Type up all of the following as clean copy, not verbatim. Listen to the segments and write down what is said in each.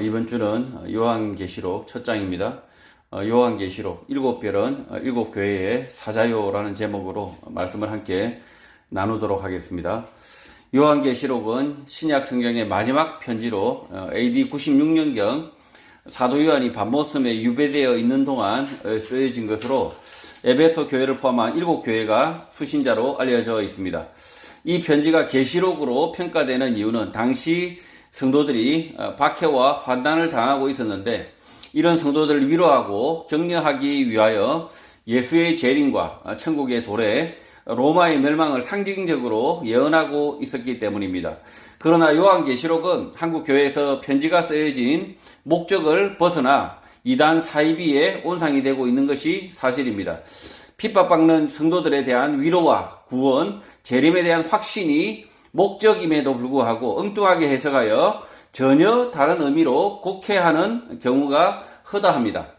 이번 주는 요한계시록 첫 장입니다. 요한계시록 7별은 7교회의 사자요라는 제목으로 말씀을 함께 나누도록 하겠습니다. 요한계시록은 신약 성경의 마지막 편지로 AD 96년경 사도 요한이 반모섬에 유배되어 있는 동안 쓰여진 것으로 에베소 교회를 포함한 7교회가 수신자로 알려져 있습니다. 이 편지가 계시록으로 평가되는 이유는 당시 성도들이 박해와 환난을 당하고 있었는데 이런 성도들을 위로하고 격려하기 위하여 예수의 재림과 천국의 도래, 로마의 멸망을 상징적으로 예언하고 있었기 때문입니다. 그러나 요한계시록은 한국 교회에서 편지가 쓰여진 목적을 벗어나 이단 사이비의 온상이 되고 있는 것이 사실입니다. 핍박받는 성도들에 대한 위로와 구원, 재림에 대한 확신이 목적임에도 불구하고 엉뚱하게 해석하여 전혀 다른 의미로 곡해하는 경우가 허다합니다.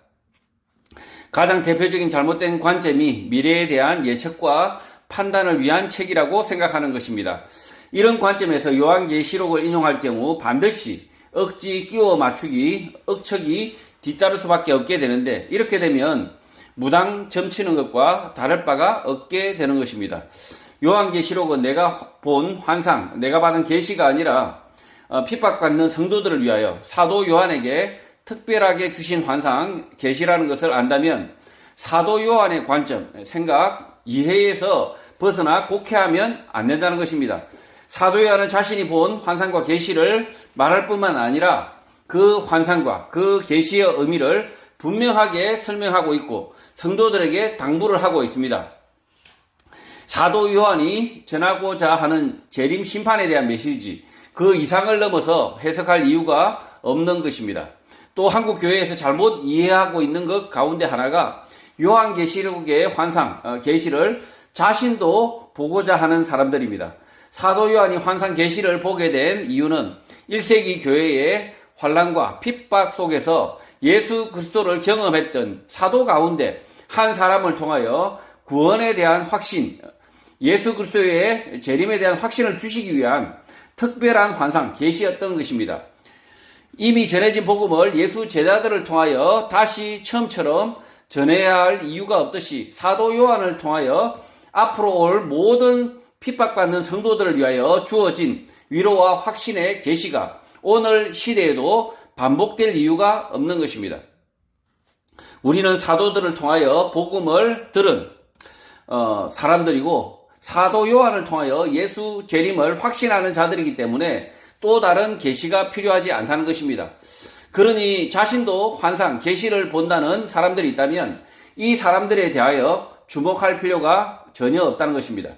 가장 대표적인 잘못된 관점이 미래에 대한 예측과 판단을 위한 책이라고 생각하는 것입니다. 이런 관점에서 요한계시록을 인용할 경우 반드시 억지 끼워 맞추기, 억척이 뒤따를 수밖에 없게 되는데 이렇게 되면 무당 점치는 것과 다를 바가 없게 되는 것입니다. 요한계시록은 내가 본 환상, 내가 받은 계시가 아니라 핍박받는 성도들을 위하여 사도 요한에게 특별하게 주신 환상, 계시라는 것을 안다면 사도 요한의 관점, 생각, 이해에서 벗어나 곡해하면 안 된다는 것입니다. 사도 요한은 자신이 본 환상과 계시를 말할 뿐만 아니라 그 환상과 그 계시의 의미를 분명하게 설명하고 있고 성도들에게 당부를 하고 있습니다. 사도 요한이 전하고자 하는 재림 심판에 대한 메시지, 그 이상을 넘어서 해석할 이유가 없는 것입니다. 또 한국 교회에서 잘못 이해하고 있는 것 가운데 하나가 요한계시록의 환상, 계시를 자신도 보고자 하는 사람들입니다. 사도 요한이 환상 계시를 보게 된 이유는 1세기 교회의 환난과 핍박 속에서 예수 그리스도를 경험했던 사도 가운데 한 사람을 통하여 구원에 대한 확신, 예수 그리스도의 재림에 대한 확신을 주시기 위한 특별한 환상, 계시였던 것입니다. 이미 전해진 복음을 예수 제자들을 통하여 다시 처음처럼 전해야 할 이유가 없듯이 사도 요한을 통하여 앞으로 올 모든 핍박받는 성도들을 위하여 주어진 위로와 확신의 계시가 오늘 시대에도 반복될 이유가 없는 것입니다. 우리는 사도들을 통하여 복음을 들은 사람들이고 사도 요한을 통하여 예수 재림을 확신하는 자들이기 때문에 또 다른 계시가 필요하지 않다는 것입니다. 그러니 자신도 환상, 계시를 본다는 사람들이 있다면 이 사람들에 대하여 주목할 필요가 전혀 없다는 것입니다.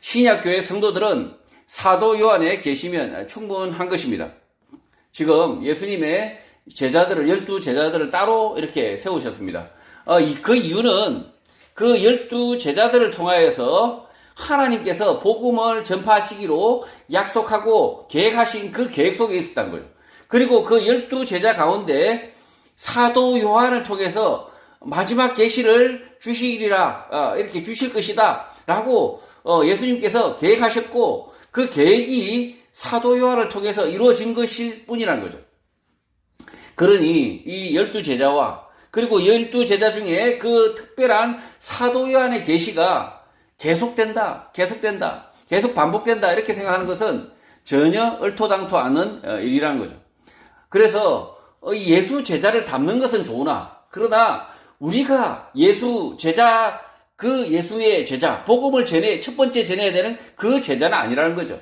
신약교회 성도들은 사도 요한의 계시면 충분한 것입니다. 지금 예수님의 제자들을, 12제자들을 따로 이렇게 세우셨습니다. 그 이유는 그 12제자들을 통하여서 하나님께서 복음을 전파하시기로 약속하고 계획하신 그 계획 속에 있었다는 거예요. 그리고 그 12제자 가운데 사도 요한을 통해서 마지막 계시를 주시리라, 이렇게 주실 것이다 라고 예수님께서 계획하셨고 그 계획이 사도 요한을 통해서 이루어진 것일 뿐이라는 거죠. 그러니 이 12제자와 그리고 12제자 중에 그 특별한 사도 요한의 계시가 계속 반복된다 이렇게 생각하는 것은 전혀 얼토당토 않은 일이라는 거죠. 그래서 예수 제자를 닮는 것은 좋으나 그러나 우리가 예수 제자, 그 예수의 제자, 복음을 첫 번째 전해야 되는 그 제자는 아니라는 거죠.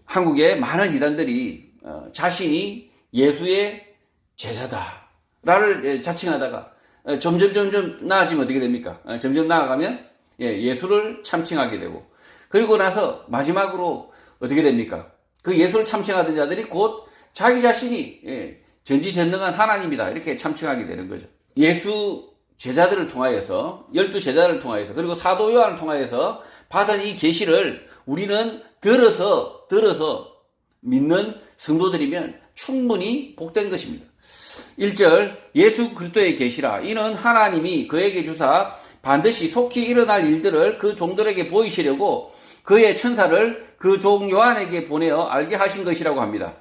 한국의 많은 이단들이 자신이 예수의 제자다를 자칭하다가 점점 나아지면 어떻게 됩니까? 점점 나아가면 예수를 참칭하게 되고 그리고 나서 마지막으로 어떻게 됩니까? 그 예수를 참칭하던 자들이 곧 자기 자신이 전지전능한 하나님이다 이렇게 참칭하게 되는 거죠. 예수 제자들을 통하여서 12제자를 통하여서 그리고 사도 요한을 통하여서 받은 이 계시를 우리는 들어서 믿는 성도들이면 충분히 복된 것입니다. 1절 예수 그리스도의 계시라 이는 하나님이 그에게 주사 반드시 속히 일어날 일들을 그 종들에게 보이시려고 그의 천사를 그 종 요한에게 보내어 알게 하신 것이라고 합니다.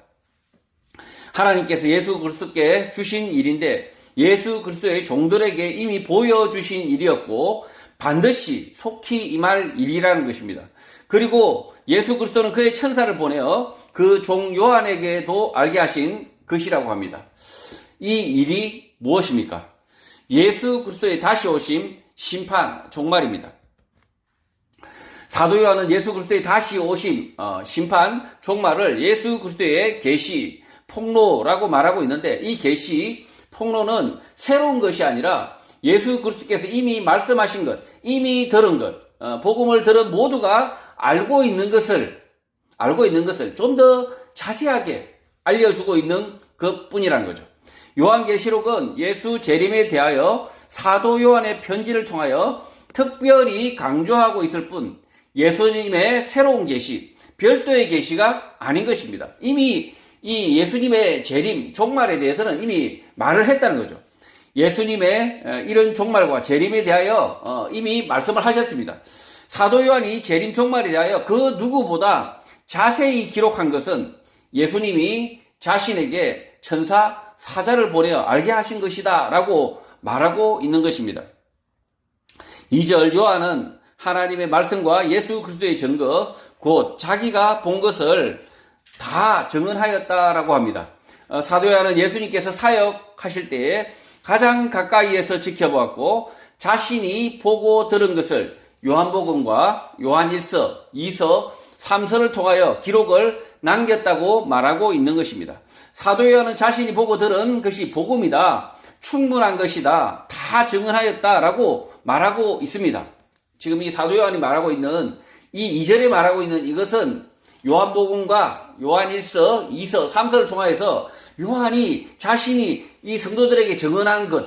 하나님께서 예수 그리스도께 주신 일인데 예수 그리스도의 종들에게 이미 보여주신 일이었고 반드시 속히 임할 일이라는 것입니다. 그리고 예수 그리스도는 그의 천사를 보내어 그 종 요한에게도 알게 하신 것이라고 합니다. 이 일이 무엇입니까? 예수 그리스도의 다시 오심, 심판, 종말입니다. 사도 요한은 예수 그리스도의 다시 오심, 심판, 종말을 예수 그리스도의 계시, 폭로라고 말하고 있는데 이 계시, 폭로는 새로운 것이 아니라 예수 그리스도께서 이미 말씀하신 것, 이미 들은 것, 복음을 들은 모두가 알고 있는 것을 좀 더 자세하게 알려주고 있는 것뿐이라는 거죠. 요한계시록은 예수 재림에 대하여 사도 요한의 편지를 통하여 특별히 강조하고 있을 뿐 예수님의 새로운 계시, 별도의 계시가 아닌 것입니다. 이미 이 예수님의 재림, 종말에 대해서는 이미 말을 했다는 거죠. 예수님의 이런 종말과 재림에 대하여 이미 말씀을 하셨습니다. 사도 요한이 재림 종말에 대하여 그 누구보다 자세히 기록한 것은 예수님이 자신에게 천사 사자를 보내어 알게 하신 것이다 라고 말하고 있는 것입니다. 2절 요한은 하나님의 말씀과 예수 그리스도의 증거, 곧 자기가 본 것을 다 증언하였다라고 합니다. 사도 요한은 예수님께서 사역하실 때에 가장 가까이에서 지켜보았고 자신이 보고 들은 것을 요한복음과 요한 1서, 2서, 3서를 통하여 기록을 남겼다고 말하고 있는 것입니다. 사도 요한은 자신이 보고 들은 것이 복음이다, 충분한 것이다, 다 증언하였다라고 말하고 있습니다. 지금 이 사도 요한이 말하고 있는 이 2절에 말하고 있는 이것은 요한복음과 요한 1서, 2서, 3서를 통하여서 요한이 자신이 이 성도들에게 증언한 것,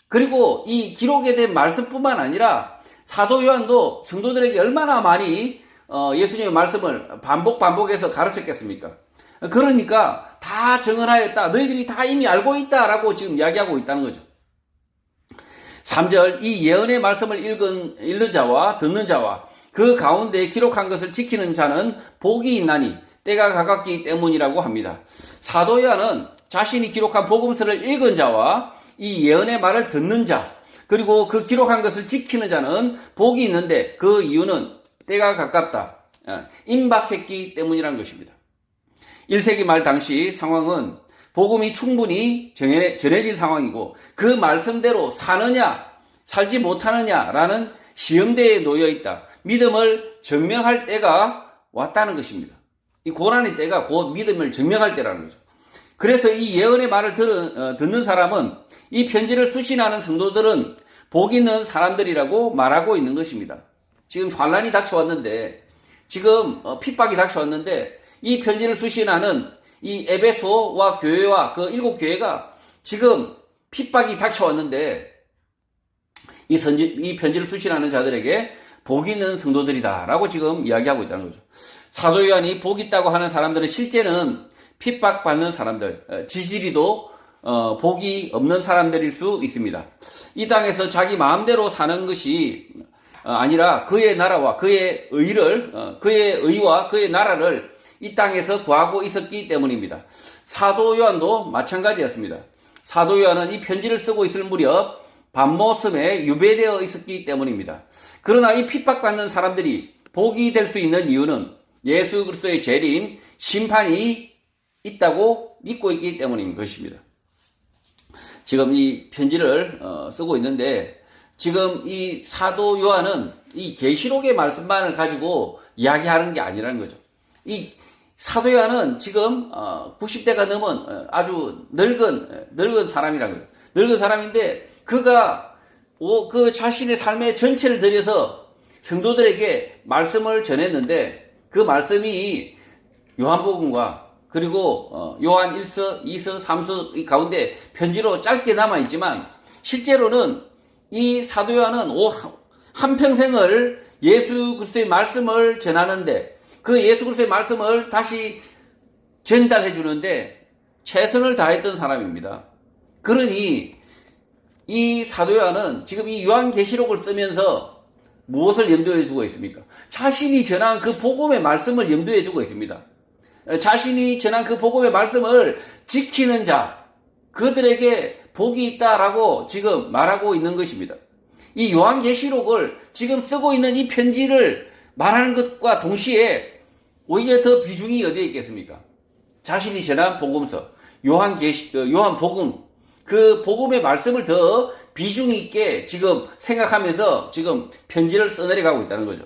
그리고 이 기록에 대한 말씀뿐만 아니라 사도 요한도 성도들에게 얼마나 많이 예수님의 말씀을 반복해서 가르쳤겠습니까? 그러니까 다 증언하였다, 너희들이 다 이미 알고 있다라고 지금 이야기하고 있다는 거죠. 3절, 이 예언의 말씀을 읽는 자와 듣는 자와 그 가운데 기록한 것을 지키는 자는 복이 있나니 때가 가깝기 때문이라고 합니다. 사도 요한은 자신이 기록한 복음서를 읽은 자와 이 예언의 말을 듣는 자, 그리고 그 기록한 것을 지키는 자는 복이 있는데 그 이유는 때가 가깝다, 임박했기 때문이라는 것입니다. 1세기 말 당시 상황은 복음이 충분히 전해진 상황이고 그 말씀대로 사느냐 살지 못하느냐라는 시험대에 놓여 있다. 믿음을 증명할 때가 왔다는 것입니다. 이 고난의 때가 곧 믿음을 증명할 때라는 거죠. 그래서 이 예언의 말을 듣는 사람은, 이 편지를 수신하는 성도들은 복 있는 사람들이라고 말하고 있는 것입니다. 지금 환란이 닥쳐왔는데, 지금 핍박이 닥쳐왔는데 이 편지를 수신하는 이 에베소와 교회와 그 7교회가 지금 핍박이 닥쳐왔는데 이 편지를 수신하는 자들에게 복 있는 성도들이다라고 지금 이야기하고 있다는 거죠. 사도 요한이 복 있다고 하는 사람들은 실제는 핍박받는 사람들, 지지리도 복이 없는 사람들일 수 있습니다. 이 땅에서 자기 마음대로 사는 것이 아니라 그의 나라와 그의 의와 그의 나라를 이 땅에서 구하고 있었기 때문입니다. 사도 요한도 마찬가지였습니다. 사도 요한은 이 편지를 쓰고 있을 무렵 밤모섬에 유배되어 있었기 때문입니다. 그러나 이 핍박받는 사람들이 복이 될 수 있는 이유는 예수 그리스도의 재림, 심판이 있다고 믿고 있기 때문인 것입니다. 지금 이 편지를 쓰고 있는데 지금 이 사도 요한은 이 계시록의 말씀만을 가지고 이야기하는 게 아니라는 거죠. 이 사도 요한은 지금 90대가 넘은 아주 늙은 사람이라는 거죠. 늙은 사람인데 그가 그 자신의 삶의 전체를 들여서 성도들에게 말씀을 전했는데 그 말씀이 요한복음과 그리고 요한 1서, 2서, 3서 가운데 편지로 짧게 남아있지만 실제로는 이 사도 요한은 한평생을 예수 그리스도의 말씀을 전하는데 그 예수 그리스도의 말씀을 다시 전달해 주는데 최선을 다했던 사람입니다. 그러니 이 사도 요한은 지금 이 요한계시록을 쓰면서 무엇을 염두에 두고 있습니까? 자신이 전한 그 복음의 말씀을 염두에 두고 있습니다. 자신이 전한 그 복음의 말씀을 지키는 자, 그들에게 복이 있다라고 지금 말하고 있는 것입니다. 이 요한계시록을 지금 쓰고 있는 이 편지를 말하는 것과 동시에 오히려 더 비중이 어디에 있겠습니까? 자신이 전한 복음서, 요한복음, 그 복음의 말씀을 더 비중 있게 지금 생각하면서 지금 편지를 써내려가고 있다는 거죠.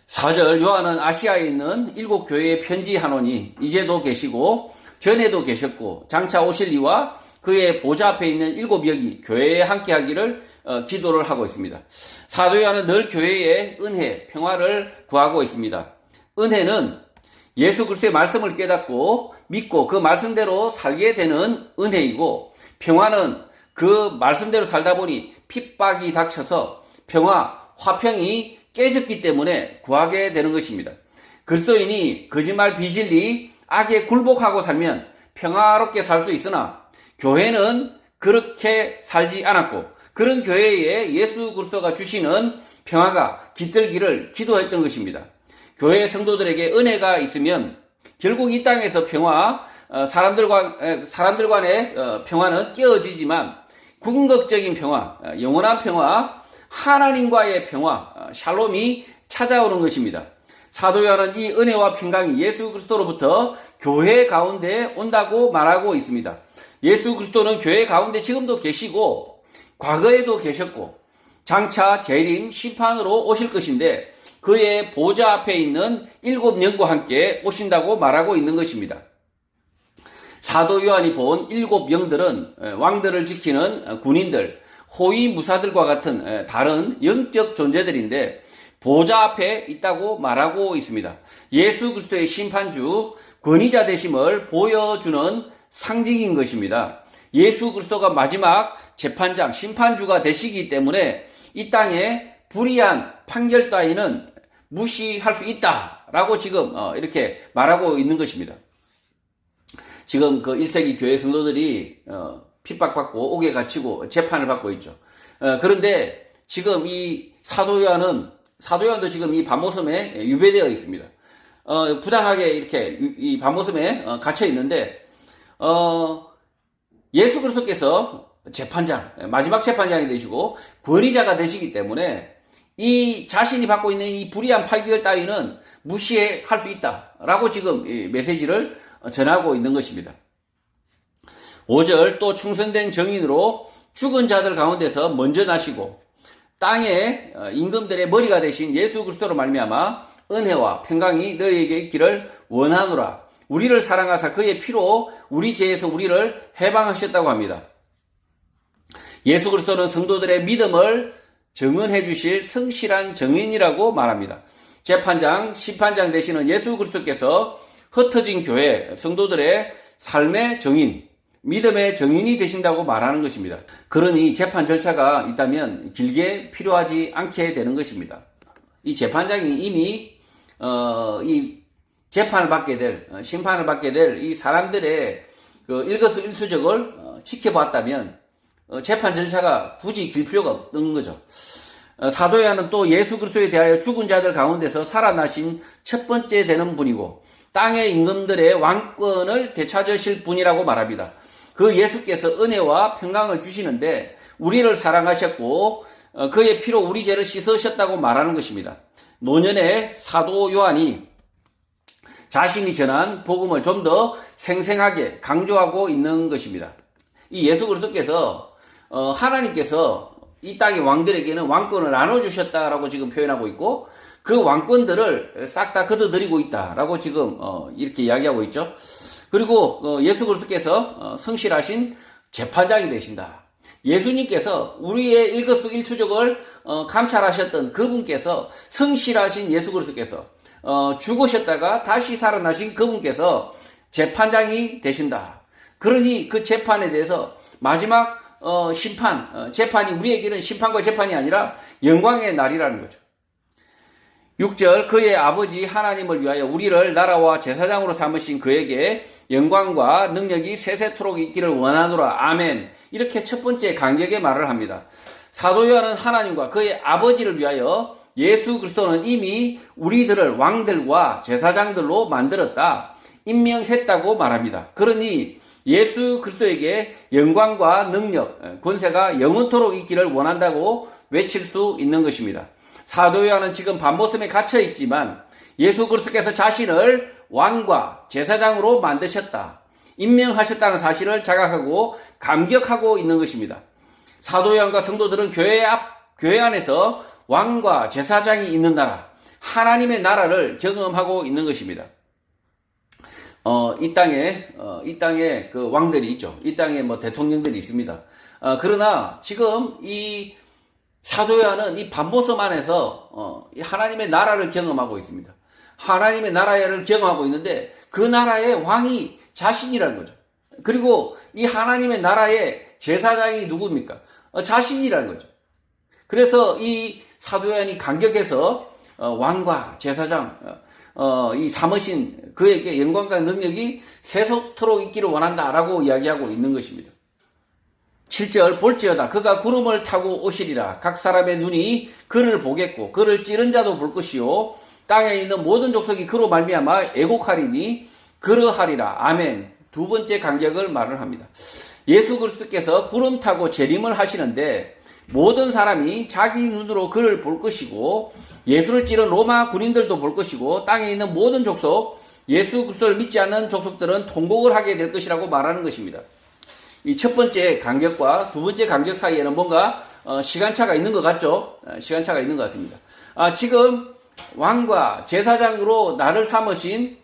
4절, 요한은 아시아에 있는 7교회에 편지하노니 이제도 계시고 전에도 계셨고 장차 오실 이와 그의 보좌 앞에 있는 7역이 교회에 함께하기를 기도를 하고 있습니다. 사도 요한은 늘 교회의 은혜, 평화를 구하고 있습니다. 은혜는 예수 그리스도의 말씀을 깨닫고 믿고 그 말씀대로 살게 되는 은혜이고, 평화는 그 말씀대로 살다 보니 핍박이 닥쳐서 화평이 깨졌기 때문에 구하게 되는 것입니다. 그리스도인이 거짓말 비진리 악에 굴복하고 살면 평화롭게 살 수 있으나 교회는 그렇게 살지 않았고, 그런 교회에 예수 그리스도가 주시는 평화가 깃들기를 기도했던 것입니다. 교회 성도들에게 은혜가 있으면 결국 이 땅에서 사람들 간의 평화는 깨어지지만 궁극적인 평화, 영원한 평화, 하나님과의 평화, 샬롬이 찾아오는 것입니다. 사도 요한은 이 은혜와 평강이 예수 그리스도로부터 교회 가운데 온다고 말하고 있습니다. 예수 그리스도는 교회 가운데 지금도 계시고 과거에도 계셨고 장차 재림 심판으로 오실 것인데 그의 보좌 앞에 있는 7영과 함께 오신다고 말하고 있는 것입니다. 사도 요한이 본 7영들은 왕들을 지키는 군인들, 호위무사들과 같은 다른 영적 존재들인데 보좌 앞에 있다고 말하고 있습니다. 예수 그리스도의 심판주, 권위자 되심을 보여주는 상징인 것입니다. 예수 그리스도가 마지막 재판장, 심판주가 되시기 때문에 이 땅에 불의한 판결 따위는 무시할 수 있다라고 지금 이렇게 말하고 있는 것입니다. 지금 그 1세기 교회 성도들이 핍박받고 옥에 갇히고 재판을 받고 있죠. 그런데 지금 이 사도 요한도 지금 이 밤모섬에 유배되어 있습니다. 부당하게 이렇게 이 밤모섬에 갇혀 있는데 예수 그리스도께서 마지막 재판장이 되시고 권위자가 되시기 때문에 이 자신이 받고 있는 이 불의한 판결 따위는 무시할 수 있다라고 지금 이 메시지를 전하고 있는 것입니다. 5절, 또 충성된 정인으로 죽은 자들 가운데서 먼저 나시고 땅의 임금들의 머리가 되신 예수 그리스도로 말미암아 은혜와 평강이 너희에게 있기를 원하노라. 우리를 사랑하사 그의 피로 우리 죄에서 우리를 해방하셨다고 합니다. 예수 그리스도는 성도들의 믿음을 증언해 주실 성실한 정인이라고 말합니다. 재판장, 심판장 되시는 예수 그리스도께서 흩어진 교회, 성도들의 삶의 정인, 믿음의 정인이 되신다고 말하는 것입니다. 그러니 재판 절차가 있다면 길게 필요하지 않게 되는 것입니다. 이 재판장이 이미 이 재판을 받게 될, 심판을 받게 될 이 사람들의 그 일거수일투족을 지켜봤다면 재판 절차가 굳이 길 필요가 없는 거죠. 사도 요한은 또 예수 그리스도에 대하여 죽은 자들 가운데서 살아나신 첫 번째 되는 분이고 땅의 임금들의 왕권을 되찾으실 분이라고 말합니다. 그 예수께서 은혜와 평강을 주시는데 우리를 사랑하셨고 그의 피로 우리 죄를 씻으셨다고 말하는 것입니다. 노년의 사도 요한이 자신이 전한 복음을 좀 더 생생하게 강조하고 있는 것입니다. 이 예수 그리스도께서 하나님께서 이 땅의 왕들에게는 왕권을 나눠주셨다라고 지금 표현하고 있고 그 왕권들을 싹 다 걷어들이고 있다라고 지금 이렇게 이야기하고 있죠. 그리고 예수 그리스도께서 성실하신 재판장이 되신다. 예수님께서 우리의 일거수일투족을 감찰하셨던 그분께서 성실하신 예수 그리스도께서 죽으셨다가 다시 살아나신 그분께서 재판장이 되신다. 그러니 그 재판에 대해서 마지막 재판이 우리에게는 심판과 재판이 아니라 영광의 날이라는 거죠. 6절, 그의 아버지 하나님을 위하여 우리를 나라와 제사장으로 삼으신 그에게 영광과 능력이 세세토록 있기를 원하노라. 아멘. 이렇게 첫 번째 간격의 말을 합니다. 사도 요한은 하나님과 그의 아버지를 위하여 예수 그리스도는 이미 우리들을 왕들과 제사장들로 만들었다, 임명했다고 말합니다. 그러니 예수 그리스도에게 영광과 능력, 권세가 영원토록 있기를 원한다고 외칠 수 있는 것입니다. 사도 요한은 지금 반모섬에 갇혀 있지만 예수 그리스도께서 자신을 왕과 제사장으로 만드셨다, 임명하셨다는 사실을 자각하고 감격하고 있는 것입니다. 사도 요한과 성도들은 교회 안에서 왕과 제사장이 있는 나라, 하나님의 나라를 경험하고 있는 것입니다. 이 땅에 그 왕들이 있죠. 이 땅에 뭐 대통령들이 있습니다. 그러나 지금 이 사도 요한은 이 반모섬 안에서 이 하나님의 나라를 경험하고 있습니다. 하나님의 나라를 경험하고 있는데 그 나라의 왕이 자신이라는 거죠. 그리고 이 하나님의 나라의 제사장이 누굽니까? 자신이라는 거죠. 그래서 이 사도 요한이 감격해서 왕과 제사장, 이 삼으신 그에게 영광과 능력이 세속토록 있기를 원한다라고 이야기하고 있는 것입니다. 7절, 볼지어다 그가 구름을 타고 오시리라. 각 사람의 눈이 그를 보겠고 그를 찌른 자도 볼 것이요 땅에 있는 모든 족속이 그로 말미암아 애곡하리니 그러하리라. 아멘. 두 번째 간격을 말을 합니다. 예수 그리스도께서 구름 타고 재림을 하시는데 모든 사람이 자기 눈으로 그를 볼 것이고 예수를 찌른 로마 군인들도 볼 것이고 땅에 있는 모든 족속, 예수 그리스도를 믿지 않는 족속들은 통곡을 하게 될 것이라고 말하는 것입니다. 이 첫 번째 간격과 두 번째 간격 사이에는 뭔가 시간차가 있는 것 같죠? 시간차가 있는 것 같습니다. 지금 왕과 제사장으로 나를 삼으신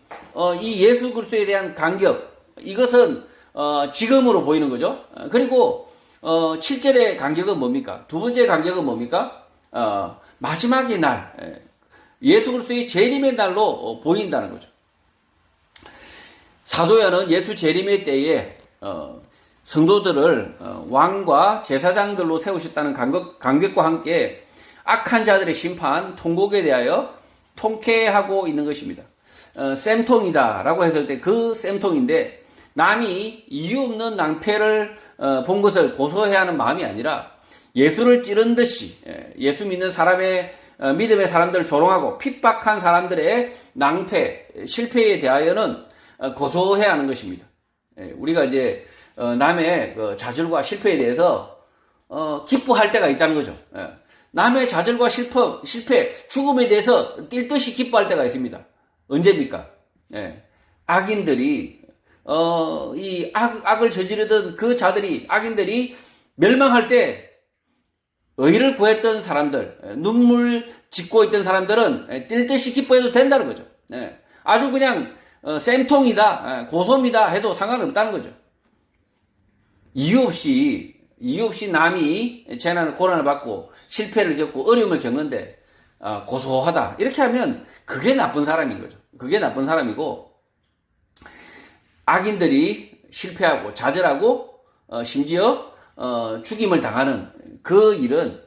이 예수 그리스도에 대한 간격, 이것은 지금으로 보이는 거죠. 그리고 7절의 간격은 뭡니까? 두 번째 간격은 뭡니까? 마지막의 날, 예수 그리스도의 재림의 날로 보인다는 거죠. 사도 요한은 예수 재림의 때에 성도들을 왕과 제사장들로 세우셨다는 간격과 함께 악한 자들의 심판, 통곡에 대하여 통쾌하고 있는 것입니다. 쌤통이다라고 했을 때 그 쌤통인데 남이 이유 없는 낭패를 본 것을 고소해야 하는 마음이 아니라 예수를 찌른 듯이 예수 믿는 사람의 믿음의 사람들을 조롱하고 핍박한 사람들의 낭패, 실패에 대하여는 고소해야 하는 것입니다. 우리가 이제 남의 좌절과 실패에 대해서 기뻐할 때가 있다는 거죠. 남의 좌절과 실패, 죽음에 대해서 뛸 듯이 기뻐할 때가 있습니다. 언제입니까? 악인들이 이 악을 저지르던 그 자들이, 악인들이 멸망할 때 의를 구했던 사람들, 눈물 짓고 있던 사람들은 뛸 듯이 기뻐해도 된다는 거죠. 아주 그냥 쌤통이다, 고소입니다 해도 상관없다는 거죠. 이유 없이 남이 재난을, 고난을 받고 실패를 겪고 어려움을 겪는데 고소하다 이렇게 하면 그게 나쁜 사람인 거죠. 그게 나쁜 사람이고, 악인들이 실패하고 좌절하고 심지어 죽임을 당하는 그 일은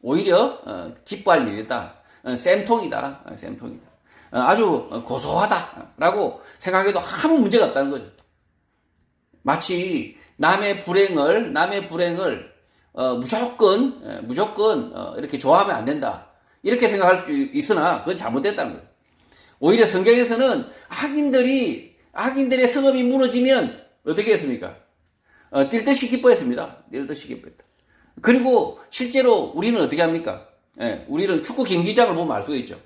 오히려 기뻐할 일이다. 쌤통이다. 아주 고소하다라고 생각해도 아무 문제가 없다는 거죠. 마치 남의 불행을 무조건 이렇게 좋아하면 안 된다, 이렇게 생각할 수 있으나 그건 잘못됐다는 거예요. 오히려 성경에서는 악인들의 성읍이 무너지면 어떻게 했습니까? 뛸 듯이 기뻐했습니다. 뛸 듯이 기뻐했다. 그리고 실제로 우리는 어떻게 합니까? 우리는 축구 경기장을 보면 알 수가 있죠.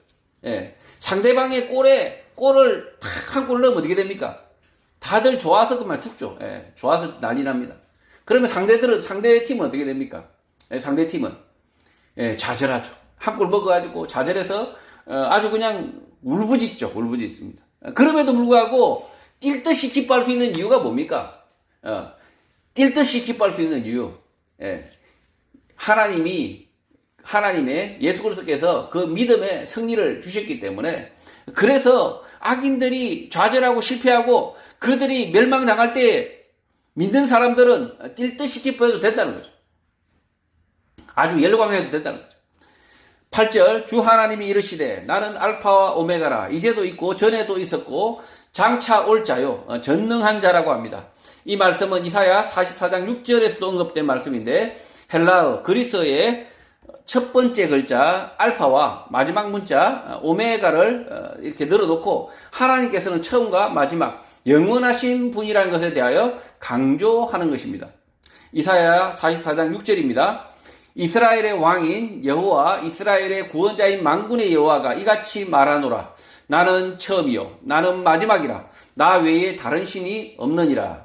상대방의 골을 탁 한 골 넣으면 어떻게 됩니까? 다들 좋아서 그만 죽죠. 좋아서 난리 납니다. 그러면 상대 팀은 어떻게 됩니까? 상대 팀은 좌절하죠. 한 골 먹어가지고 좌절해서 아주 그냥 울부짖습니다. 그럼에도 불구하고 뛸 듯이 기뻐할 수 있는 이유가 뭡니까? 뛸 듯이 기뻐할 수 있는 이유, 하나님의 예수 그리스도께서 그 믿음의 승리를 주셨기 때문에, 그래서 악인들이 좌절하고 실패하고 그들이 멸망당할 때 믿는 사람들은 뛸 듯이 기뻐해도 된다는 거죠. 아주 열광해도 된다는 거죠. 8절, 주 하나님이 이르시되 나는 알파와 오메가라, 이제도 있고 전에도 있었고 장차 올 자요 전능한 자라고 합니다. 이 말씀은 이사야 44장 6절에서도 언급된 말씀인데, 헬라어 그리스어의 첫 번째 글자 알파와 마지막 문자 오메가를 이렇게 늘어놓고 하나님께서는 처음과 마지막 영원하신 분이라는 것에 대하여 강조하는 것입니다. 이사야 44장 6절입니다. 이스라엘의 왕인 여호와 이스라엘의 구원자인 만군의 여호와가 이같이 말하노라. 나는 처음이요 나는 마지막이라. 나 외에 다른 신이 없느니라.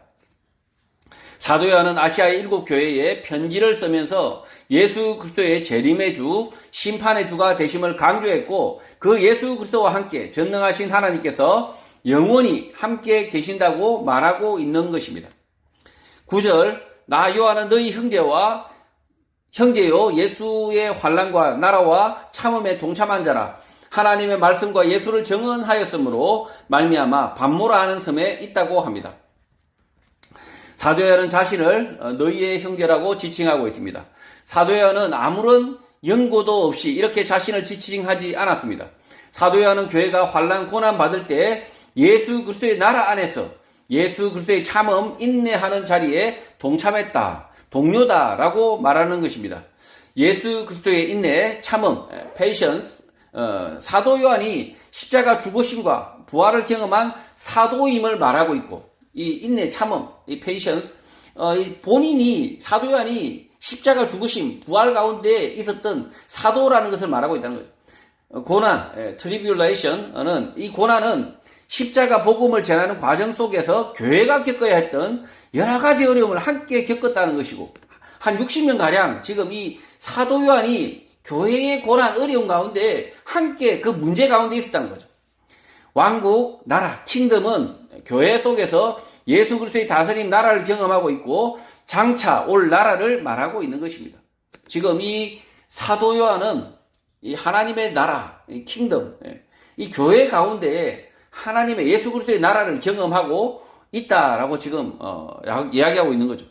사도 요한은 아시아의 7교회에 편지를 쓰면서 예수 그리스도의 재림의 주, 심판의 주가 되심을 강조했고 그 예수 그리스도와 함께 전능하신 하나님께서 영원히 함께 계신다고 말하고 있는 것입니다. 9절 나 요한은 너희 형제요 예수의 환난과 나라와 참음에 동참한 자라. 하나님의 말씀과 예수를 증언하였으므로 말미암아 반모라 하는 섬에 있다고 합니다. 사도 요한은 자신을 너희의 형제라고 지칭하고 있습니다. 사도 요한은 아무런 연고도 없이 이렇게 자신을 지칭하지 않았습니다. 사도 요한은 교회가 환난 고난 받을 때 예수 그리스도의 나라 안에서 예수 그리스도의 참음 인내하는 자리에 동참했다, 동료다라고 말하는 것입니다. 예수 그리스도의 인내, 참음, patience, 사도 요한이 십자가 죽으심과 부활을 경험한 사도임을 말하고 있고 이 인내, 참음, 이 patience, 본인이 사도 요한이 십자가 죽으심, 부활 가운데 있었던 사도라는 것을 말하고 있다는 거죠. 고난, tribulation은 이 고난은 십자가 복음을 전하는 과정 속에서 교회가 겪어야 했던 여러 가지 어려움을 함께 겪었다는 것이고 한 60년가량 지금 이 사도 요한이 교회의 고난, 어려움 가운데 함께 그 문제 가운데 있었다는 거죠. 왕국, 나라, 킹덤은 교회 속에서 예수 그리스도의 다스림 나라를 경험하고 있고 장차 올 나라를 말하고 있는 것입니다. 지금 이 사도 요한은 이 하나님의 나라, 이 킹덤, 이 교회 가운데 하나님의 예수 그리스도의 나라를 경험하고 있다라고 지금 이야기하고 있는 거죠.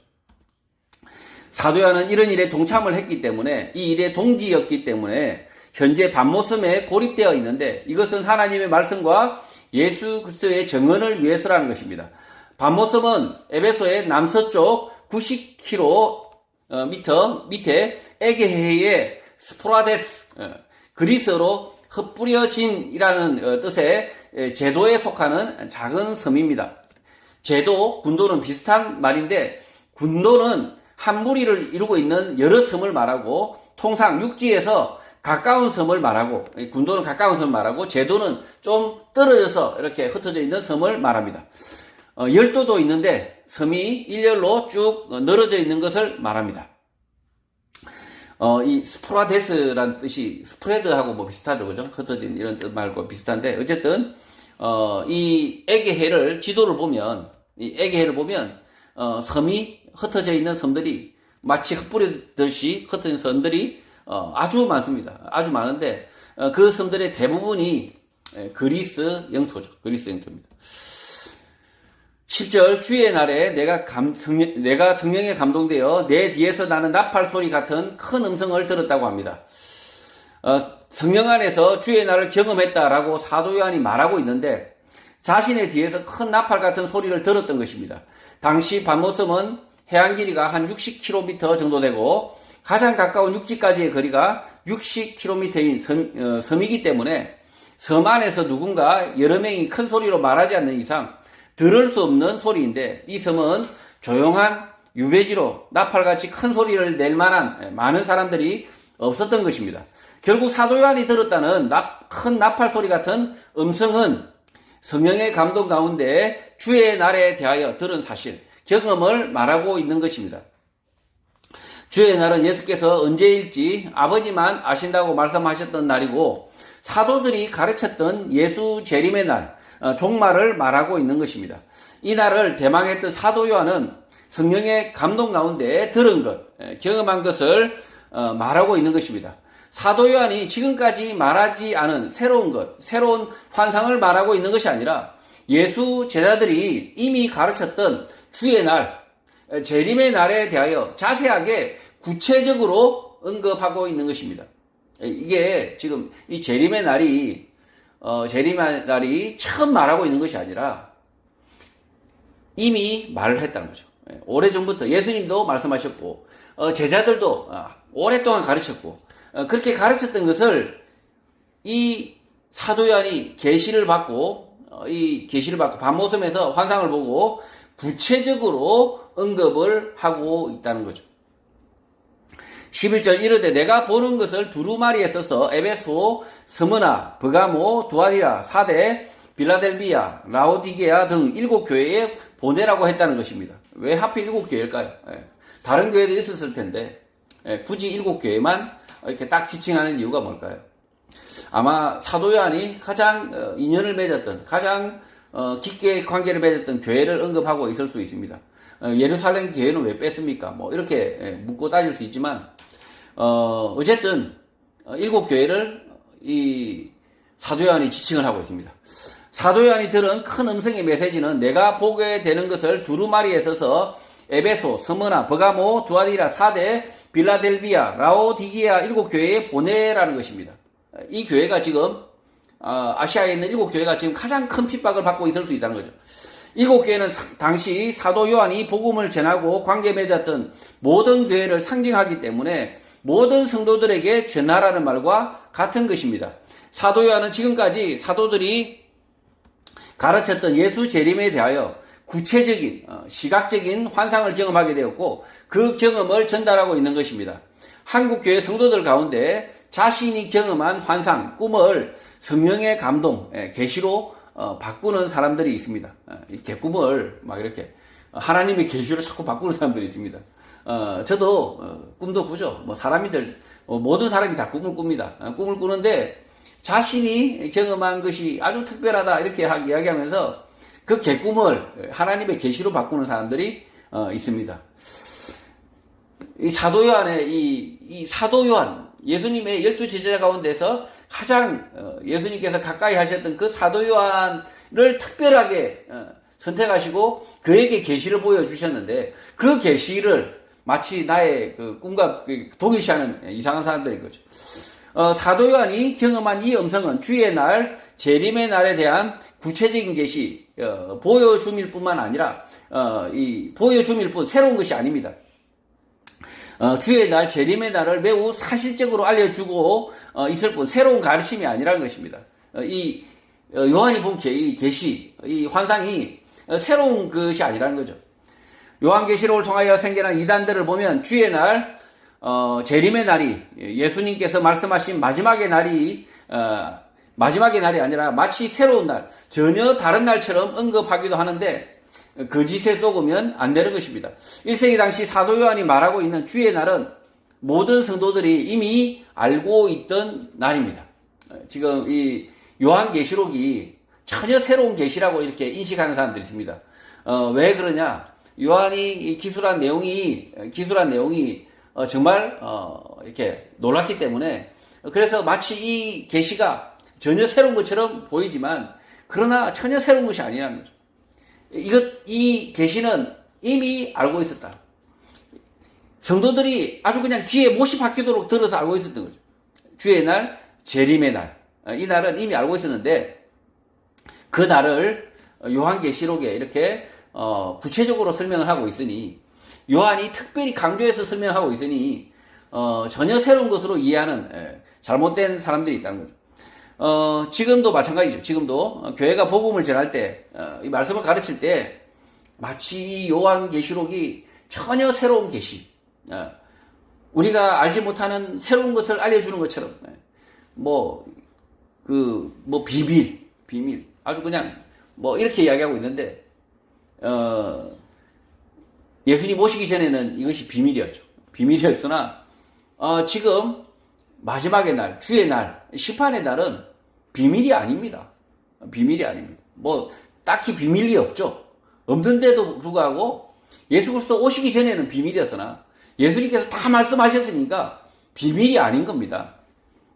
사도 요한은 이런 일에 동참을 했기 때문에 이 일의 동지였기 때문에 현재 반모섬에 고립되어 있는데 이것은 하나님의 말씀과 예수 그리스도의 정언을 위해서라는 것입니다. 반모섬은 에베소의 남서쪽 90km 밑에 에게해의 스포라데스, 그리스어로 흩뿌려진이라는 뜻의 제도에 속하는 작은 섬입니다. 제도, 군도는 비슷한 말인데 군도는 한 무리를 이루고 있는 여러 섬을 말하고 통상 육지에서 가까운 섬을 말하고 군도는 가까운 섬을 말하고 제도는 좀 떨어져서 이렇게 흩어져 있는 섬을 말합니다. 열도도 있는데 섬이 일렬로 쭉 늘어져 있는 것을 말합니다. 이 스포라데스라는 뜻이 스프레드하고 뭐 비슷하죠, 그죠? 흩어진 이런 뜻 말고 비슷한데 어쨌든 이 에게해를 지도를 보면 이 에게해를 보면 섬이 흩어져 있는 섬들이 마치 흩뿌리듯이 흩어진 섬들이 아주 많습니다. 아주 많은데 그 섬들의 대부분이 그리스 영토죠. 그리스 영토입니다. 10절 주의 날에 내가 성령에 감동되어 내 뒤에서 나는 나팔 소리 같은 큰 음성을 들었다고 합니다. 성령 안에서 주의 날을 경험했다라고 사도 요한이 말하고 있는데 자신의 뒤에서 큰 나팔 같은 소리를 들었던 것입니다. 당시 반모섬은 해안 길이가 한 60km 정도 되고 가장 가까운 육지까지의 거리가 60km인 섬이기 때문에 섬 안에서 누군가 여러 명이 큰 소리로 말하지 않는 이상 들을 수 없는 소리인데 이 섬은 조용한 유배지로 나팔같이 큰 소리를 낼 만한 많은 사람들이 없었던 것입니다. 결국 사도 요한이 들었다는 큰 나팔 소리 같은 음성은 성령의 감동 가운데 주의 날에 대하여 들은 사실, 경험을 말하고 있는 것입니다. 주의 날은 예수께서 언제일지 아버지만 아신다고 말씀하셨던 날이고 사도들이 가르쳤던 예수 재림의 날, 종말을 말하고 있는 것입니다. 이 날을 대망했던 사도 요한은 성령의 감동 가운데 들은 것, 경험한 것을 말하고 있는 것입니다. 사도 요한이 지금까지 말하지 않은 새로운 것, 새로운 환상을 말하고 있는 것이 아니라 예수 제자들이 이미 가르쳤던 주의 날, 재림의 날에 대하여 자세하게 구체적으로 언급하고 있는 것입니다. 이게 지금 이 재림의 날이 처음 말하고 있는 것이 아니라 이미 말을 했다는 거죠. 오래전부터 예수님도 말씀하셨고 제자들도 오랫동안 가르쳤고 그렇게 가르쳤던 것을 이 사도 요한이 계시를 받고 밤모섬에서 환상을 보고 구체적으로 언급을 하고 있다는 거죠. 11절 이르되 내가 보는 것을 두루마리에 써서 에베소, 스무나, 버가모, 두아디라, 사데, 빌라델비아, 라오디게아 등 7교회에 보내라고 했다는 것입니다. 왜 하필 7교회일까요? 다른 교회도 있었을 텐데 굳이 7교회만 이렇게 딱 지칭하는 이유가 뭘까요? 아마 사도 요한이 가장 인연을 맺었던, 가장 깊게 관계를 맺었던 교회를 언급하고 있을 수 있습니다. 예루살렘 교회는 왜 뺐습니까? 뭐 이렇게 묻고 따질 수 있지만 어쨌든 7교회를 이 사도 요한이 지칭을 하고 있습니다. 사도 요한이 들은 큰 음성의 메시지는 내가 보게 되는 것을 두루마리에 써서 에베소, 스무나, 버가모, 두아디라, 사데, 빌라델비아, 라오디게아 7교회에 보내라는 것입니다. 이 교회가 지금 아시아에 있는 7교회가 지금 가장 큰 핍박을 받고 있을 수 있다는 거죠. 7교회는 당시 사도 요한이 복음을 전하고 관계 맺었던 모든 교회를 상징하기 때문에 모든 성도들에게 전하라는 말과 같은 것입니다. 사도 요한은 지금까지 사도들이 가르쳤던 예수 재림에 대하여 구체적인 시각적인 환상을 경험하게 되었고 그 경험을 전달하고 있는 것입니다. 한국교회 성도들 가운데 자신이 경험한 환상, 꿈을 성령의 감동, 계시로 바꾸는 사람들이 있습니다. 이렇게 꿈을 막 이렇게 하나님의 계시로 자꾸 바꾸는 사람들이 있습니다. 저도 꿈도 꾸죠. 뭐 사람이들 모든 사람이 다 꿈을 꿉니다. 꿈을 꾸는데 자신이 경험한 것이 아주 특별하다 이렇게 이야기하면서 그 개꿈을 하나님의 계시로 바꾸는 사람들이 있습니다. 이 사도 요한의 이 사도 요한 예수님의 12제자 가운데서 가장 예수님께서 가까이 하셨던 그 사도 요한을 특별하게 선택하시고 그에게 계시를 보여주셨는데 그 계시를 마치 나의 그 꿈과 동일시하는 이상한 사람들인 거죠. 사도 요한이 경험한 이 음성은 주의 날, 재림의 날에 대한 구체적인 계시, 보여줌일 뿐만 아니라 이 보여줌일 뿐 새로운 것이 아닙니다. 주의 날, 재림의 날을 매우 사실적으로 알려주고 있을 뿐 새로운 가르침이 아니라는 것입니다. 이 요한이 본 이 계시, 이 환상이 새로운 것이 아니라는 거죠. 요한계시록을 통하여 생겨난 이단들을 보면 주의 날, 재림의 날이 예수님께서 말씀하신 마지막의 날이 아니라 마치 새로운 날, 전혀 다른 날처럼 언급하기도 하는데 거짓에 속으면 안 되는 것입니다. 1세기 당시 사도 요한이 말하고 있는 주의 날은 모든 성도들이 이미 알고 있던 날입니다. 지금 이 요한계시록이 전혀 새로운 계시라고 이렇게 인식하는 사람들이 있습니다. 왜 그러냐? 요한이 기술한 내용이 정말 이렇게 놀랐기 때문에 그래서 마치 이 계시가 전혀 새로운 것처럼 보이지만 그러나 전혀 새로운 것이 아니라는 거죠. 이 계시는 이미 알고 있었다. 성도들이 아주 그냥 귀에 못이 박히도록 들어서 알고 있었던 거죠. 주의 날, 재림의 날. 이 날은 이미 알고 있었는데 그 날을 요한계시록에 이렇게 구체적으로 설명을 하고 있으니 요한이 특별히 강조해서 설명하고 있으니 전혀 새로운 것으로 이해하는 잘못된 사람들이 있다는 거죠. 지금도 마찬가지죠. 지금도 교회가 복음을 전할 때 이 말씀을 가르칠 때 마치 이 요한계시록이 전혀 새로운 계시, 우리가 알지 못하는 새로운 것을 알려주는 것처럼 비밀 아주 그냥 이렇게 이야기하고 있는데 예수님 오시기 전에는 이것이 비밀이었죠. 비밀이었으나 지금 마지막의 날, 주의 날, 심판의 날은 비밀이 아닙니다. 비밀이 아닙니다. 딱히 비밀이 없죠. 없는데도 불구하고 예수 그리스도 오시기 전에는 비밀이었으나 예수님께서 다 말씀하셨으니까 비밀이 아닌 겁니다.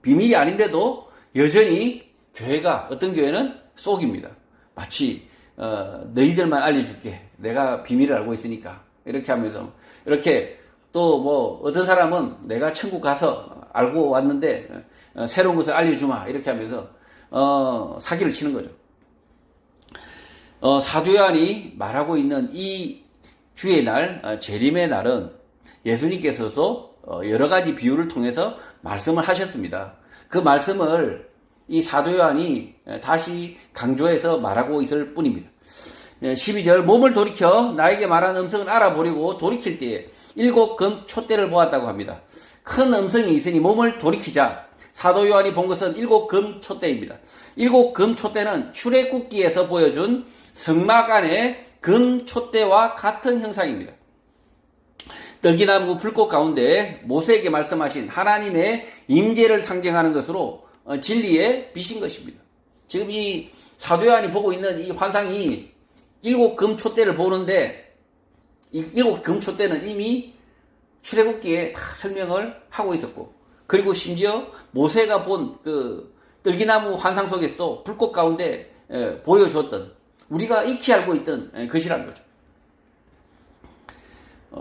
비밀이 아닌데도 여전히 교회가 어떤 교회는 속입니다. 마치 너희들만 알려줄게. 내가 비밀을 알고 있으니까. 이렇게 하면서 이렇게 또 어떤 사람은 내가 천국 가서 알고 왔는데 새로운 것을 알려주마. 이렇게 하면서 사기를 치는 거죠. 사도 요한이 말하고 있는 이 주의 날, 재림의 날은 예수님께서도 여러 가지 비유를 통해서 말씀을 하셨습니다. 그 말씀을 이 사도 요한이 다시 강조해서 말하고 있을 뿐입니다. 12절 몸을 돌이켜 나에게 말한 음성을 알아보려고 돌이킬 때에 7 금 촛대를 보았다고 합니다. 큰 음성이 있으니 몸을 돌이키자. 사도 요한이 본 것은 7 금 촛대입니다. 7 금 촛대는 출애굽기에서 보여준 성막 안의 금 촛대와 같은 형상입니다. 떨기나무 불꽃 가운데 모세에게 말씀하신 하나님의 임재를 상징하는 것으로 진리의 빛인 것입니다. 지금 이 사도 요한이 보고 있는 이 환상이 7 금 촛대를 보는데 이 7 금 촛대는 이미 출애굽기에 다 설명을 하고 있었고, 그리고 심지어 모세가 본 그 떨기나무 환상 속에서도 불꽃 가운데 보여주었던, 우리가 익히 알고 있던 것이라는 거죠.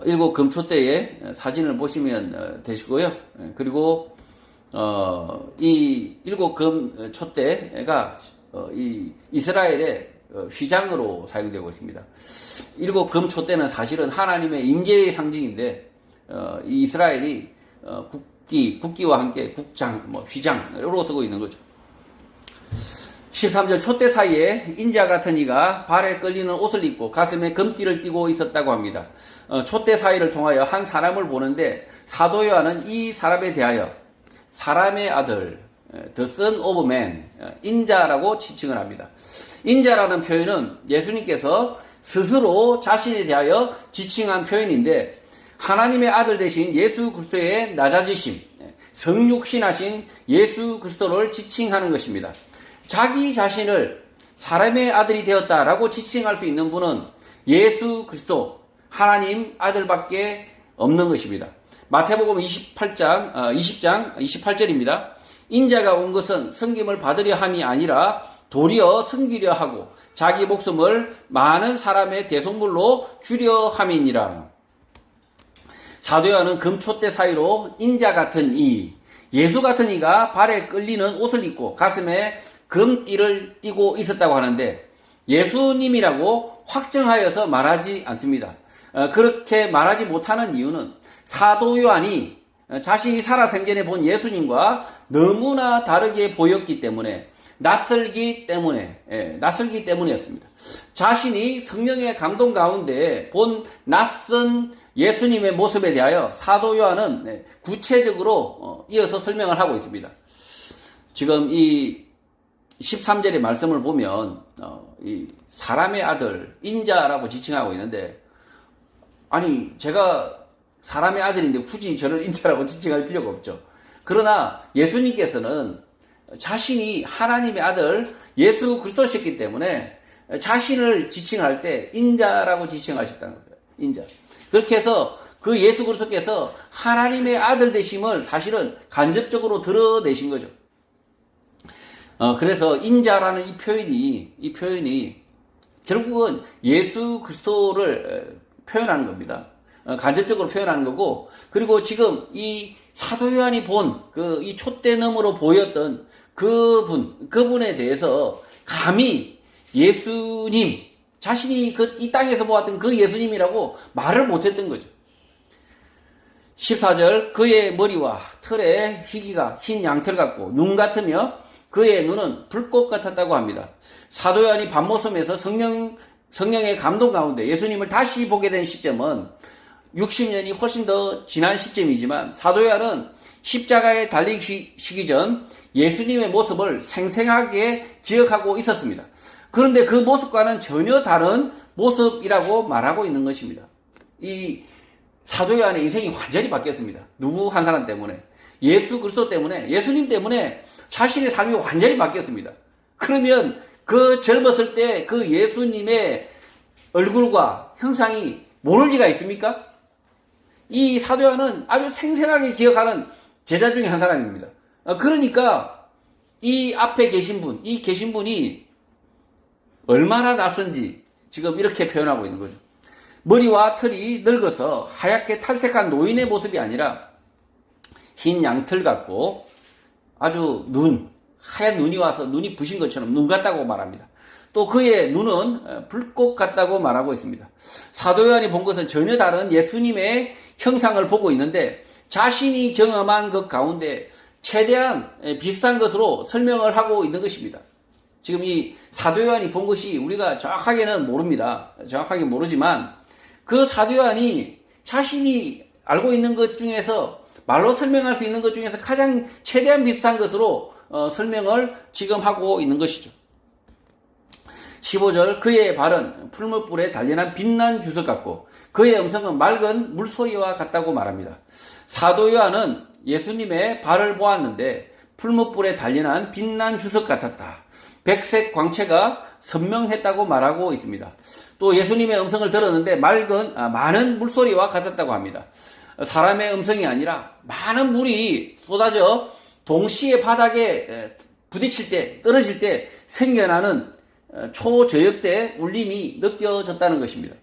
7 금 촛대의 사진을 보시면 되시고요. 그리고 이 7 금 촛대가 이 이스라엘의 휘장으로 사용되고 있습니다. 7 금 촛대는 사실은 하나님의 임재의 상징인데, 이 이스라엘이 국기와 함께 국장, 휘장으로 쓰고 있는 거죠. 13절 촛대 사이에 인자 같은 이가 발에 끌리는 옷을 입고 가슴에 금띠를 띠고 있었다고 합니다. 촛대 사이를 통하여 한 사람을 보는데 사도 요한은 이 사람에 대하여 사람의 아들, the son of man, 인자라고 지칭을 합니다. 인자라는 표현은 예수님께서 스스로 자신에 대하여 지칭한 표현인데, 하나님의 아들 되신 예수 그리스도의 낮아지심, 성육신하신 예수 그리스도를 지칭하는 것입니다. 자기 자신을 사람의 아들이 되었다라고 지칭할 수 있는 분은 예수 그리스도, 하나님 아들밖에 없는 것입니다. 마태복음 20장 28절입니다. 인자가 온 것은 섬김을 받으려 함이 아니라 도리어 섬기려 하고 자기 목숨을 많은 사람의 대속물로 주려 함이니라. 사도 요한은 금촛대 사이로 인자 같은 이, 예수 같은 이가 발에 끌리는 옷을 입고 가슴에 금띠를 띠고 있었다고 하는데, 예수님이라고 확정하여서 말하지 않습니다. 그렇게 말하지 못하는 이유는 사도 요한이 자신이 살아생전에 본 예수님과 너무나 다르게 보였기 때문에, 낯설기 때문이었습니다. 자신이 성령의 감동 가운데 본 낯선 예수님의 모습에 대하여 사도 요한은 구체적으로 이어서 설명을 하고 있습니다. 지금 이 13절의 말씀을 보면 이 사람의 아들, 인자라고 지칭하고 있는데, 아니 제가 사람의 아들인데 굳이 저를 인자라고 지칭할 필요가 없죠. 그러나 예수님께서는 자신이 하나님의 아들 예수 그리스도셨기 때문에 자신을 지칭할 때 인자라고 지칭하셨다는 거예요. 인자. 그렇게 해서 그 예수 그리스도께서 하나님의 아들 되심을 사실은 간접적으로 드러내신 거죠. 그래서 인자라는 이 표현이 결국은 예수 그리스도를 표현하는 겁니다. 간접적으로 표현하는 거고, 그리고 지금 이 사도 요한이 본 이 촛대 너머로 보였던 그분에 대해서 감히 예수님, 자신이 이 땅에서 보았던 그 예수님이라고 말을 못했던 거죠. 14절 그의 머리와 털에 희기가 흰 양털 같고 눈 같으며 그의 눈은 불꽃 같았다고 합니다. 사도 요한이 밤모섬에서 성령의 감동 가운데 예수님을 다시 보게 된 시점은 60년이 훨씬 더 지난 시점이지만, 사도 요한은 십자가에 달리시기 전 예수님의 모습을 생생하게 기억하고 있었습니다. 그런데 그 모습과는 전혀 다른 모습이라고 말하고 있는 것입니다. 이 사도 요한의 인생이 완전히 바뀌었습니다. 누구 한 사람 때문에, 예수 그리스도 때문에, 예수님 때문에 자신의 삶이 완전히 바뀌었습니다. 그러면 그 젊었을 때 그 예수님의 얼굴과 형상이 모를 리가 있습니까? 이 사도 요한은 아주 생생하게 기억하는 제자 중에 한 사람입니다. 그러니까 이 앞에 계신 분, 이 계신 분이 얼마나 낯선지 지금 이렇게 표현하고 있는 거죠. 머리와 털이 늙어서 하얗게 탈색한 노인의 모습이 아니라 흰 양털 같고 아주 하얀 눈이 와서 눈이 부신 것처럼 눈 같다고 말합니다. 또 그의 눈은 불꽃 같다고 말하고 있습니다. 사도 요한이 본 것은 전혀 다른 예수님의 형상을 보고 있는데, 자신이 경험한 것 가운데 최대한 비슷한 것으로 설명을 하고 있는 것입니다. 지금 이 사도 요한이 본 것이 우리가 정확하게는 모릅니다. 정확하게 모르지만 그 사도 요한이 자신이 알고 있는 것 중에서 말로 설명할 수 있는 것 중에서 가장 최대한 비슷한 것으로 설명을 지금 하고 있는 것이죠. 15절 그의 발은 풀무불에 단련한 빛난 주석 같고 그의 음성은 맑은 물소리와 같다고 말합니다. 사도 요한은 예수님의 발을 보았는데 풀무불에 단련한 빛난 주석 같았다. 백색 광채가 선명했다고 말하고 있습니다. 또 예수님의 음성을 들었는데 많은 물소리와 같았다고 합니다. 사람의 음성이 아니라 많은 물이 쏟아져 동시에 바닥에 부딪힐 때, 떨어질 때 생겨나는 초저역대 울림이 느껴졌다는 것입니다.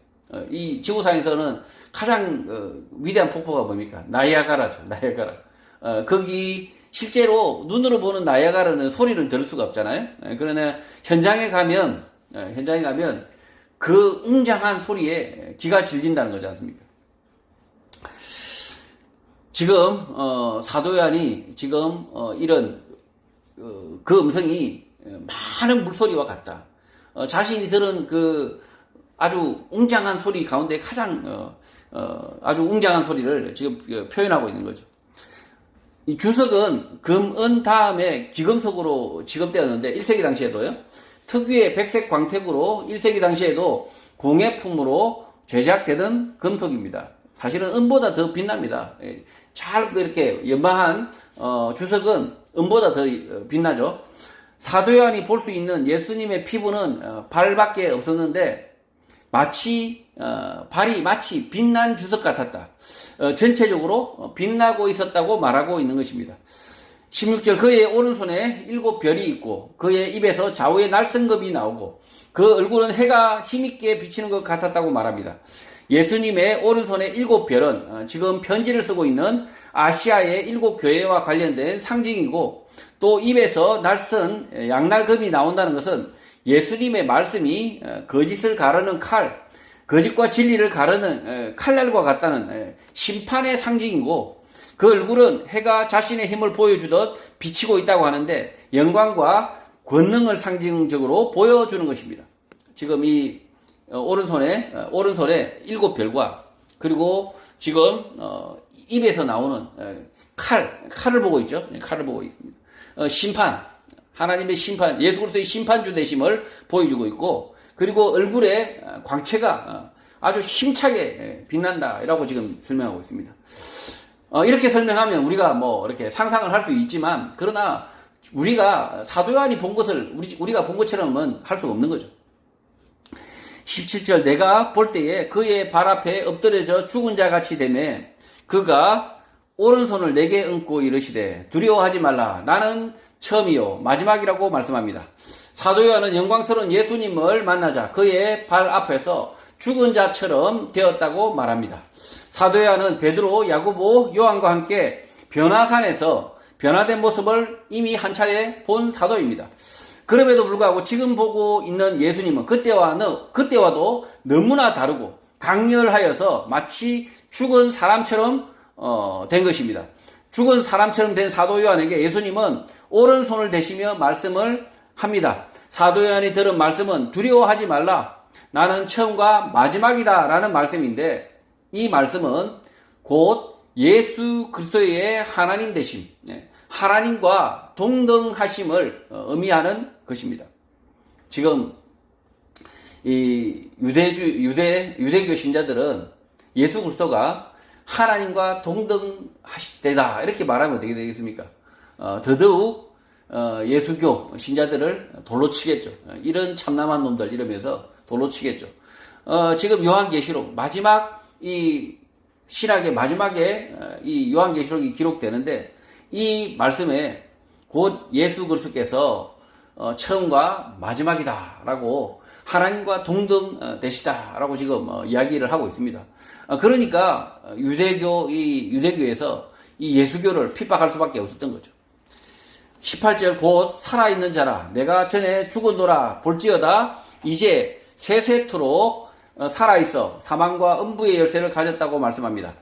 이 지구상에서는 가장 위대한 폭포가 뭡니까? 나이아가라죠. 나이아가라. 거기 실제로 눈으로 보는 나이아가라는 소리를 들을 수가 없잖아요. 그러나 현장에 가면 그 웅장한 소리에 귀가 질린다는 거지 않습니까? 지금 사도 요한이 지금 이런 그 음성이 많은 물소리와 같다. 자신이 들은 그 아주 웅장한 소리 가운데 가장 아주 웅장한 소리를 지금 표현하고 있는 거죠. 이 주석은 금, 은 다음에 귀금속으로 지급되었는데 1세기 당시에도요. 특유의 백색 광택으로 1세기 당시에도 공예품으로 제작되던 금속입니다. 사실은 은보다 더 빛납니다. 잘 이렇게 연마한 주석은 은보다 더 빛나죠. 사도 요한이 볼 수 있는 예수님의 피부는 발밖에 없었는데 발이 마치 빛난 주석 같았다. 전체적으로 빛나고 있었다고 말하고 있는 것입니다. 16절 그의 오른손에 7별이 있고 그의 입에서 좌우의 날성검이 나오고 그 얼굴은 해가 힘있게 비치는 것 같았다고 말합니다. 예수님의 오른손의 7별은 지금 편지를 쓰고 있는 아시아의 7교회와 관련된 상징이고 또 입에서 날선 양날검이 나온다는 것은 예수님의 말씀이 거짓을 가르는 칼, 거짓과 진리를 가르는 칼날과 같다는 심판의 상징이고 그 얼굴은 해가 자신의 힘을 보여주듯 비치고 있다고 하는데 영광과 권능을 상징적으로 보여주는 것입니다. 지금 이 오른손에 7별과 그리고 지금 입에서 나오는 칼을 보고 있죠. 칼을 보고 있습니다. 심판, 하나님의 심판, 예수 그리스도의 심판주 되심을 보여주고 있고 그리고 얼굴에 광채가 아주 힘차게 빛난다라고 지금 설명하고 있습니다. 이렇게 설명하면 우리가 뭐 이렇게 상상을 할 수 있지만 그러나 우리가 사도 요한이 본 것을 우리가 본 것처럼은 할 수 없는 거죠. 17절 내가 볼 때에 그의 발 앞에 엎드려져 죽은 자 같이 되매 그가 오른손을 내게 얹고 이르시되 두려워하지 말라 나는 처음이요 마지막이라고 말씀합니다. 사도 요한은 영광스러운 예수님을 만나자 그의 발 앞에서 죽은 자처럼 되었다고 말합니다. 사도 요한은 베드로, 야고보, 요한과 함께 변화산에서 변화된 모습을 이미 한 차례 본 사도입니다. 그럼에도 불구하고 지금 보고 있는 예수님은 그때와도 너무나 다르고 강렬하여서 마치 죽은 사람처럼 된 것입니다. 죽은 사람처럼 된 사도 요한에게 예수님은 오른손을 대시며 말씀을 합니다. 사도 요한이 들은 말씀은 두려워하지 말라. 나는 처음과 마지막이다 라는 말씀인데 이 말씀은 곧 예수 그리스도의 하나님 되심, 하나님과 동등하심을 의미하는 것입니다. 지금 이 유대교 신자들은 예수 그리스도가 하나님과 동등하시되다 이렇게 말하면 어떻게 되겠습니까? 더더욱 예수교 신자들을 돌로 치겠죠. 이런 참남한 놈들 이러면서 돌로 치겠죠. 지금 요한계시록 마지막 이 신학의 마지막에 이 요한계시록이 기록되는데 이 말씀에 곧 예수 그리스도께서 처음과 마지막이다라고 하나님과 동등되시다라고 지금 이야기를 하고 있습니다. 그러니까 유대교에서 이 예수교를 핍박할 수밖에 없었던 거죠. 18절 곧 살아있는 자라 내가 전에 죽었노라 볼지어다 이제 세세토록 살아있어 사망과 음부의 열쇠를 가졌다고 말씀합니다.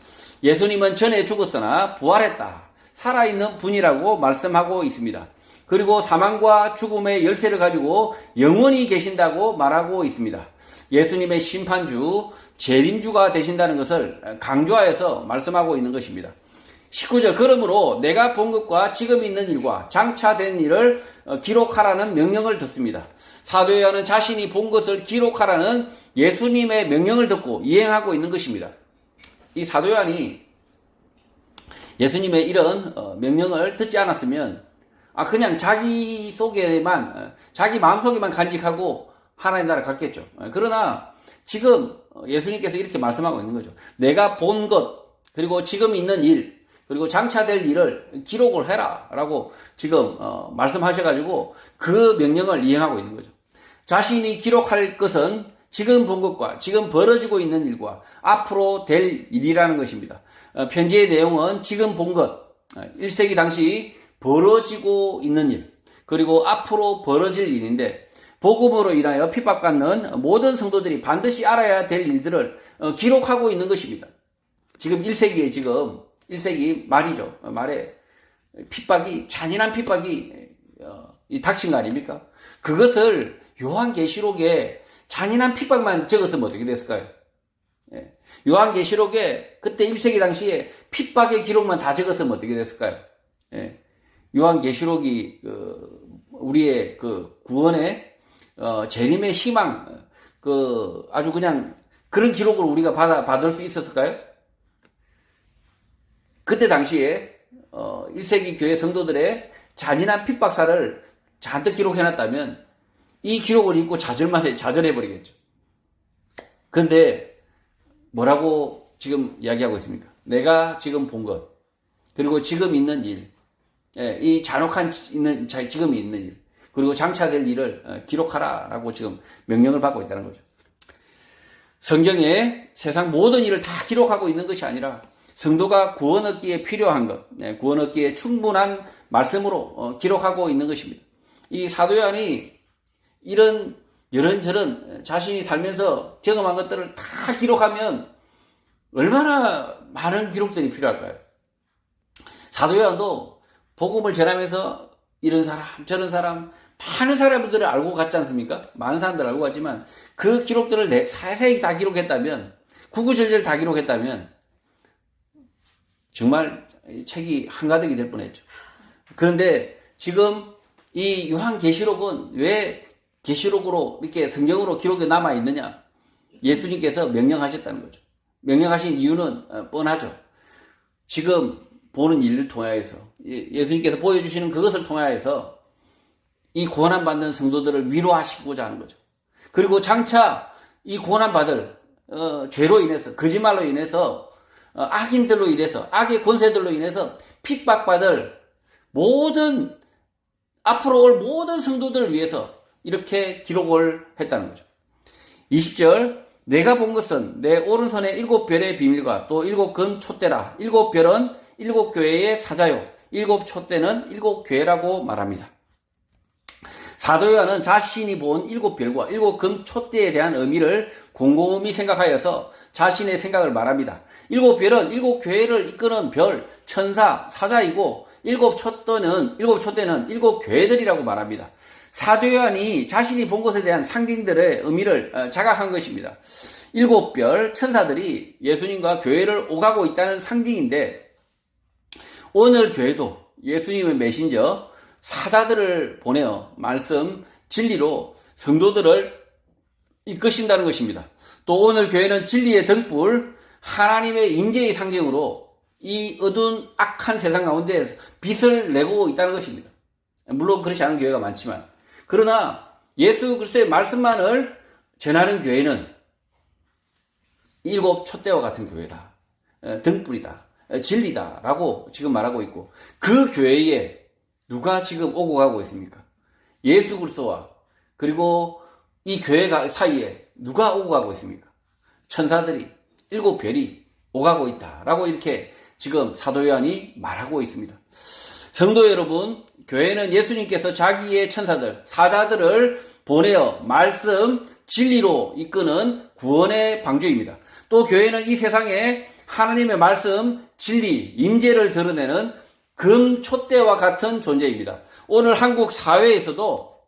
예수님은 전에 죽었으나 부활했다. 살아있는 분이라고 말씀하고 있습니다. 그리고 사망과 죽음의 열쇠를 가지고 영원히 계신다고 말하고 있습니다. 예수님의 심판주, 재림주가 되신다는 것을 강조하여서 말씀하고 있는 것입니다. 19절, 그러므로 내가 본 것과 지금 있는 일과 장차된 일을 기록하라는 명령을 듣습니다. 사도 요한은 자신이 본 것을 기록하라는 예수님의 명령을 듣고 이행하고 있는 것입니다. 이 사도 요한이 예수님의 이런 명령을 듣지 않았으면 그냥 자기 속에만, 자기 마음속에만 간직하고 하나님 나라 갔겠죠. 그러나 지금 예수님께서 이렇게 말씀하고 있는 거죠. 내가 본 것, 그리고 지금 있는 일, 그리고 장차될 일을 기록을 해라 라고 지금 말씀하셔가지고 그 명령을 이행하고 있는 거죠. 자신이 기록할 것은 지금 본 것과 지금 벌어지고 있는 일과 앞으로 될 일이라는 것입니다. 편지의 내용은 지금 본 것, 1세기 당시 벌어지고 있는 일, 그리고 앞으로 벌어질 일인데, 복음으로 인하여 핍박받는 모든 성도들이 반드시 알아야 될 일들을 기록하고 있는 것입니다. 지금 1세기에 지금 1세기 말이죠. 말에 핍박이, 잔인한 핍박이 닥친 거 아닙니까? 그것을 요한계시록에 잔인한 핍박만 적었으면 어떻게 됐을까요? 요한계시록에 그때 1세기 당시에 핍박의 기록만 다 적었으면 어떻게 됐을까요? 요한계시록이 우리의 그 구원의 재림의 희망, 아주 그냥 그런 기록을 우리가 받을 수 있었을까요? 그때 당시에 1세기 교회 성도들의 잔인한 핍박사를 잔뜩 기록해놨다면 이 기록을 읽고 좌절해버리겠죠. 그런데 뭐라고 지금 이야기하고 있습니까? 내가 지금 본 것, 그리고 지금 있는 일, 이 잔혹한 지금 있는 일, 그리고 장차될 일을 기록하라라고 지금 명령을 받고 있다는 거죠. 성경에 세상 모든 일을 다 기록하고 있는 것이 아니라 성도가 구원 얻기에 필요한 것, 구원 얻기에 충분한 말씀으로 기록하고 있는 것입니다. 이 사도 요한이 이런저런 자신이 살면서 경험한 것들을 다 기록하면 얼마나 많은 기록들이 필요할까요? 사도 요한도 복음을 전하면서 이런 사람 저런 사람 많은 사람들을 알고 갔지 않습니까? 많은 사람들을 알고 갔지만 그 기록들을 세세히 다 기록했다면, 구구절절 다 기록했다면 정말 책이 한가득이 될 뻔했죠. 그런데 지금 이 요한계시록은 왜 계시록으로 이렇게 성경으로 기록이 남아 있느냐? 예수님께서 명령하셨다는 거죠. 명령하신 이유는 뻔하죠. 지금 보는 일을 통하여서, 예수님께서 보여주시는 그것을 통하여서 이 고난받는 성도들을 위로하시고자 하는 거죠. 그리고 장차 이 고난받을 죄로 인해서, 거짓말로 인해서, 악인들로 인해서, 악의 권세들로 인해서 핍박받을 앞으로 올 모든 성도들을 위해서 이렇게 기록을 했다는 거죠. 20절, 내가 본 것은 내 오른손에 7별의 비밀과 또 7금 촛대라. 7별은 7교회의 사자요, 7촛대는 7교회라고 말합니다. 사도 요한은 자신이 본 7별과 7금 촛대에 대한 의미를 곰곰이 생각하여서 자신의 생각을 말합니다. 7별은 7교회를 이끄는 별, 천사, 사자이고 7촛대는 7교회들이라고 말합니다. 사도 요한이 자신이 본 것에 대한 상징들의 의미를 자각한 것입니다. 7별 천사들이 예수님과 교회를 오가고 있다는 상징인데, 오늘 교회도 예수님의 메신저 사자들을 보내어 말씀, 진리로 성도들을 이끄신다는 것입니다. 또 오늘 교회는 진리의 등불, 하나님의 임재의 상징으로 이 어두운 악한 세상 가운데 빛을 내고 있다는 것입니다. 물론 그렇지 않은 교회가 많지만, 그러나 예수 그리스도의 말씀만을 전하는 교회는 7 촛대와 같은 교회다, 등불이다, 진리다 라고 지금 말하고 있고, 그 교회에 누가 지금 오고 가고 있습니까? 예수 그리스도와 그리고 이 교회 사이에 누가 오고 가고 있습니까? 천사들이, 7별이 오가고 있다라고 이렇게 지금 사도 요한이 말하고 있습니다. 성도 여러분, 교회는 예수님께서 자기의 천사들, 사자들을 보내어 말씀, 진리로 이끄는 구원의 방주입니다. 또 교회는 이 세상에 하나님의 말씀, 진리, 임재를 드러내는 금 촛대와 같은 존재입니다. 오늘 한국 사회에서도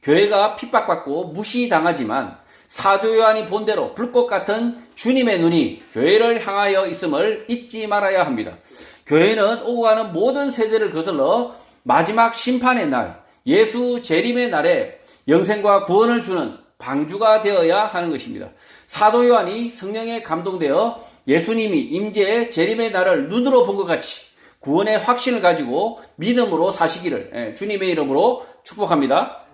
교회가 핍박받고 무시당하지만 사도 요한이 본대로 불꽃 같은 주님의 눈이 교회를 향하여 있음을 잊지 말아야 합니다. 교회는 오고 가는 모든 세대를 거슬러 마지막 심판의 날, 예수 재림의 날에 영생과 구원을 주는 방주가 되어야 하는 것입니다. 사도 요한이 성령에 감동되어 예수님이 임재의 재림의 날을 눈으로 본 것 같이 구원의 확신을 가지고 믿음으로 사시기를 주님의 이름으로 축복합니다.